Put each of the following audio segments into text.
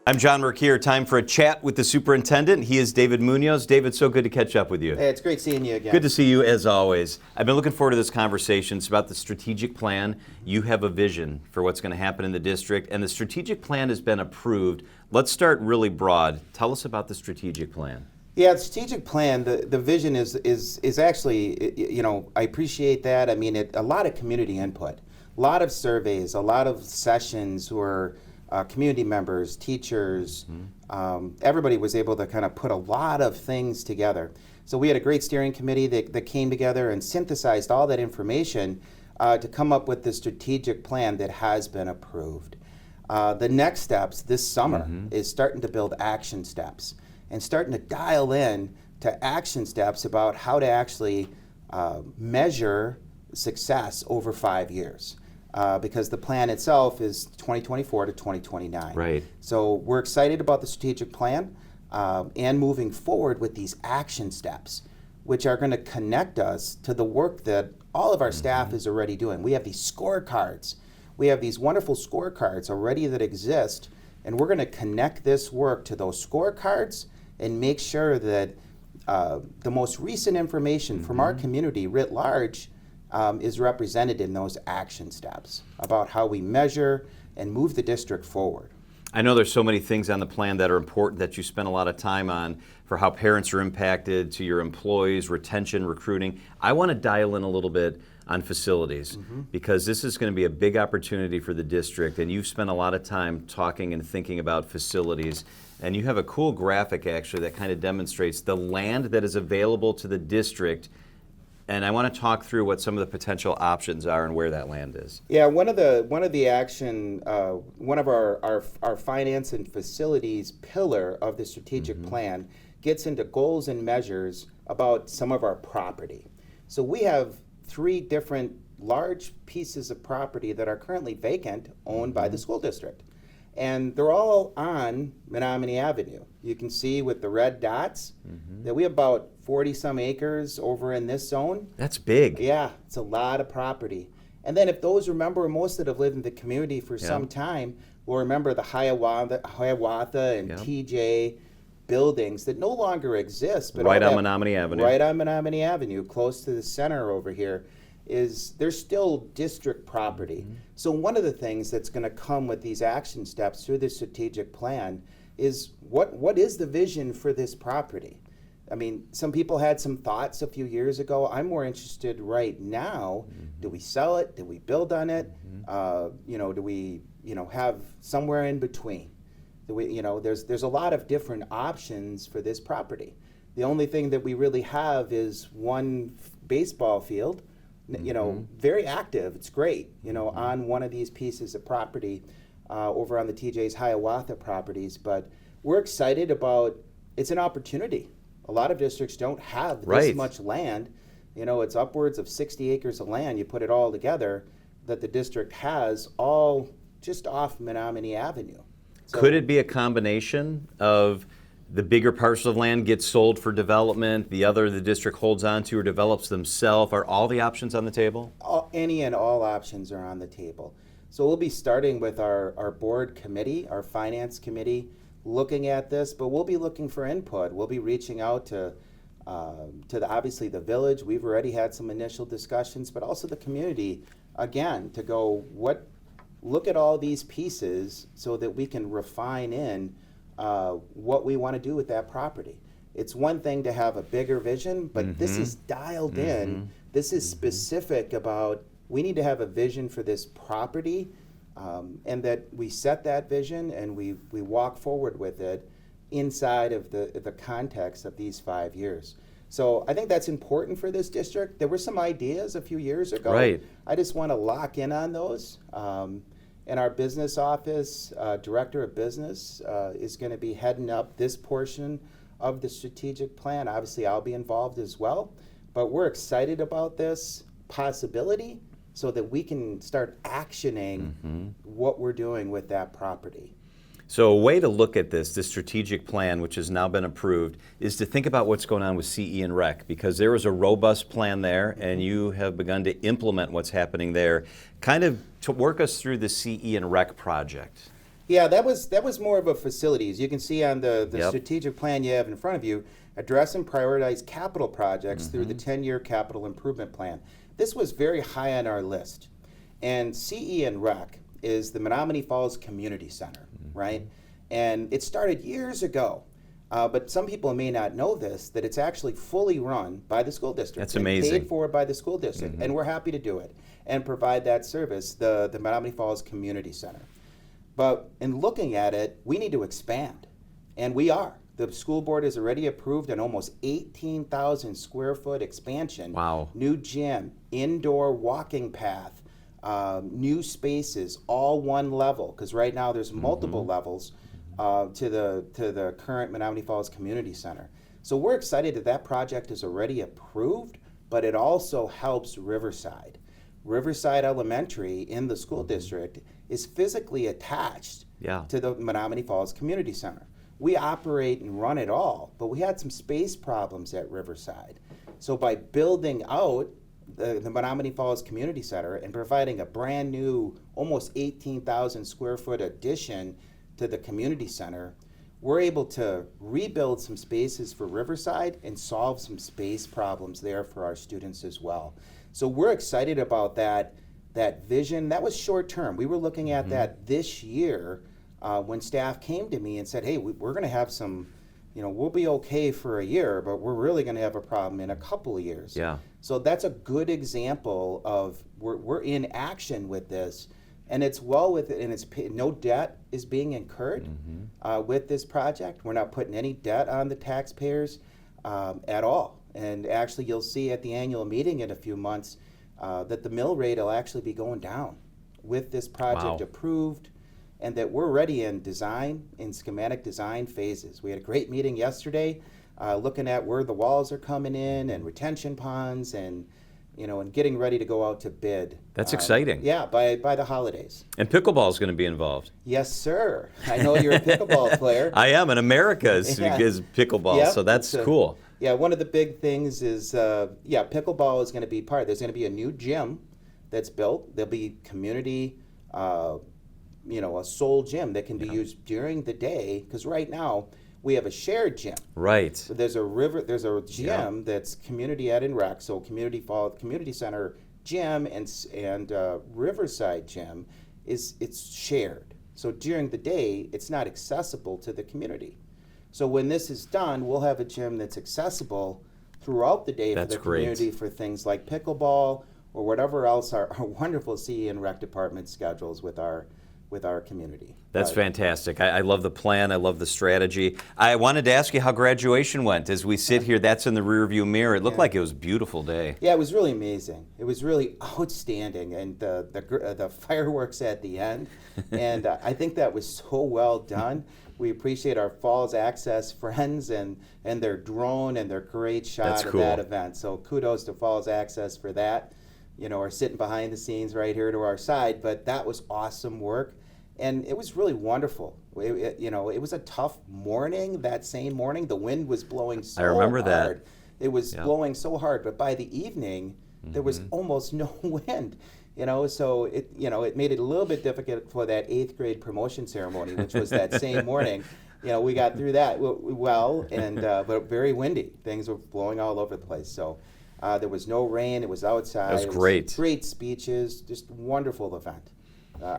I'm John Mercure. Time for a chat with the superintendent. He is David Muñoz. David, so good to catch up with you. Hey, it's great seeing you again. Good to see you as always. I've been looking forward to this conversation. It's about the strategic plan. You have a vision for what's going to happen in the district, and the strategic plan has been approved. Let's start really broad. Tell us about the strategic plan. Yeah, the strategic plan, the vision is actually, you know, I appreciate that. I mean, a lot of community input, a lot of surveys, a lot of sessions where community members, teachers, everybody was able to kind of put a lot of things together. So we had a great steering committee that came together and synthesized all that information to come up with the strategic plan that has been approved. The next steps this summer is starting to build action steps and starting to dial in to action steps about how to actually measure success over 5 years. Because the plan itself is 2024 to 2029. Right. So we're excited about the strategic plan and moving forward with these action steps, which are going to connect us to the work that all of our staff is already doing. We have these scorecards. We have these wonderful scorecards already that exist, and we're going to connect this work to those scorecards and make sure that the most recent information from our community writ large is represented in those action steps about how we measure and move the district forward. I know there's so many things on the plan that are important that you spend a lot of time on for how parents are impacted, to your employees, retention, recruiting. I want to dial in a little bit on facilities because this is going to be a big opportunity for the district, and you've spent a lot of time talking and thinking about facilities. And you have a cool graphic actually that kind of demonstrates the land that is available to the district. And I want to talk through what some of the potential options are and where that land is. Yeah, one of the action, one of our finance and facilities pillar of the strategic plan gets into goals and measures about some of our property. So we have 3 different large pieces of property that are currently vacant, owned by the school district. And they're all on Menominee Avenue. You can see with the red dots that we have about 40 some acres over in this zone. That's big. Yeah, it's a lot of property. And then if those remember, most that have lived in the community for some time will remember the Hiawatha and TJ buildings that no longer exist. But right on Menominee Avenue. Right on Menominee Avenue, close to the center over here. There's still district property. So one of the things that's going to come with these action steps through the strategic plan is what is the vision for this property? I mean, some people had some thoughts a few years ago. I'm more interested right now. Do we sell it? Do we build on it? Do we have somewhere in between? There's a lot of different options for this property. The only thing that we really have is one baseball field. Very active. It's great, on one of these pieces of property over on the TJ's Hiawatha properties. But we're excited about, it's an opportunity. A lot of districts don't have this much land. It's upwards of 60 acres of land. You put it all together that the district has all just off Menominee Avenue. So, could it be a combination of the bigger parcel of land gets sold for development, the other the district holds on to or develops themselves? Are all the options on the table? Any and all options are on the table. So we'll be starting with our board committee, our finance committee, looking at this, but we'll be looking for input. We'll be reaching out to obviously the village. We've already had some initial discussions, but also the community, again, to go, look at all these pieces so that we can refine in what we want to do with that property. It's one thing to have a bigger vision, but this is dialed in. This is specific about, we need to have a vision for this property, and that we set that vision and we walk forward with it inside of the context of these 5 years. So I think that's important for this district. There were some ideas a few years ago. Right. I just want to lock in on those. And our business office, director of business, is going to be heading up this portion of the strategic plan. Obviously, I'll be involved as well. But we're excited about this possibility so that we can start actioning what we're doing with that property. So a way to look at this strategic plan, which has now been approved, is to think about what's going on with CE and Rec, because there is a robust plan there, and you have begun to implement what's happening there. Kind of to work us through the CE and Rec project. Yeah, that was more of a facilities. You can see on the Yep. strategic plan you have in front of you, address and prioritize capital projects through the Mm-hmm. 10-year capital improvement plan. This was very high on our list. And CE and Rec is the Menominee Falls Community Center, Mm-hmm. right? And it started years ago. But some people may not know this, that it's actually fully run by the school district. That's and amazing. paid for by the school district. Mm-hmm. And we're happy to do it and provide that service, the Menominee Falls Community Center. But in looking at it, we need to expand, and we are. The school board has already approved an almost 18,000 square foot expansion. Wow. New gym, indoor walking path, new spaces, all one level, because right now there's multiple levels to the current Menominee Falls Community Center. So we're excited that that project is already approved, but it also helps Riverside. Riverside Elementary in the school district is physically attached Yeah. to the Menominee Falls Community Center. We operate and run it all, but we had some space problems at Riverside. So by building out the Menominee Falls Community Center and providing a brand new, almost 18,000 square foot addition to the community center, we're able to rebuild some spaces for Riverside and solve some space problems there for our students as well. So we're excited about that vision. That was short term. We were looking at that this year when staff came to me and said, hey, we're going to have some, we'll be okay for a year, but we're really going to have a problem in a couple of years. Yeah. So that's a good example of we're in action with this, and it's well with it, and no debt is being incurred with this project. We're not putting any debt on the taxpayers at all. And actually, you'll see at the annual meeting in a few months that the mill rate will actually be going down with this project Wow. approved, and that we're ready in schematic design phases. We had a great meeting yesterday looking at where the walls are coming in and retention ponds and getting ready to go out to bid. That's exciting. Yeah, by the holidays. And pickleball is going to be involved. Yes, sir. I know you're a pickleball player. I am, and America is pickleball, Yep, so that's it's cool. Yeah, one of the big things is, pickleball is going to be there's going to be a new gym that's built. There'll be community, a sole gym that can be used during the day, because right now we have a shared gym. Right. So there's a gym that's community ed and rec, so community center gym and Riverside gym it's shared. So during the day, it's not accessible to the community. So when this is done, we'll have a gym that's accessible throughout the day That's for the great. community for things like pickleball or whatever else our wonderful CE and rec department schedules with our community. That's fantastic. I love the plan. I love the strategy. I wanted to ask you how graduation went. As we sit here, that's in the rearview mirror. It looked like it was a beautiful day. Yeah, it was really amazing. It was really outstanding, and the fireworks at the end, and I think that was so well done. We appreciate our Falls Access friends and their drone and their great shot That's of cool. that event. So kudos to Falls Access for that. Are sitting behind the scenes right here to our side, but that was awesome work. And it was really wonderful. It was a tough morning. That same morning, the wind was blowing so hard. I remember that. It was blowing so hard, but by the evening, there was almost no wind. So it made it a little bit difficult for that 8th grade promotion ceremony, which was that same morning. We got through that well, but very windy. Things were blowing all over the place. So there was no rain. It was outside. That was great. Great speeches. Just wonderful event.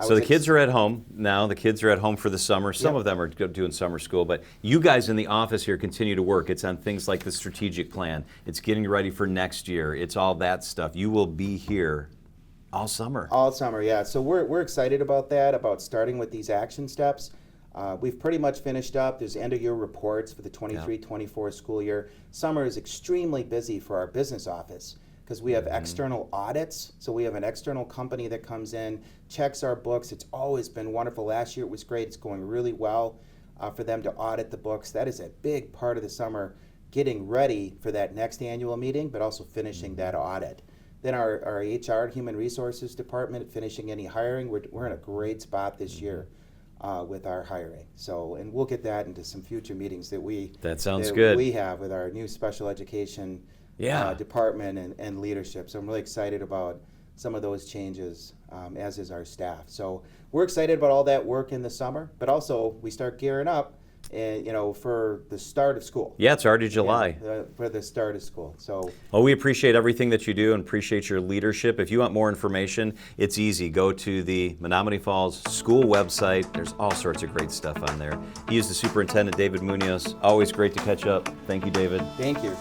So the kids are at home now. The kids are at home for the summer. Some of them are doing summer school, but you guys in the office here continue to work. It's on things like the strategic plan. It's getting ready for next year. It's all that stuff. You will be here all summer. All summer, yeah. So we're excited about that, about starting with these action steps. We've pretty much finished up. There's end-of-year reports for the 23-24 school year. Summer is extremely busy for our business office because we have external audits. So we have an external company that comes in, checks our books. It's always been wonderful. Last year it was great. It's going really well for them to audit the books. That is a big part of the summer, getting ready for that next annual meeting, but also finishing that audit. Then our HR, Human Resources Department, finishing any hiring. We're in a great spot this year with our hiring. So, and we'll get that into some future meetings that sounds good. We have with our new special education department and leadership. So I'm really excited about some of those changes, as is our staff. So we're excited about all that work in the summer, but also we start gearing up, for the start of school. Yeah, it's already July. For the start of school. So. Well, we appreciate everything that you do and appreciate your leadership. If you want more information, it's easy. Go to the Menominee Falls School website. There's all sorts of great stuff on there. He is the Superintendent, David Muñoz. Always great to catch up. Thank you, David. Thank you.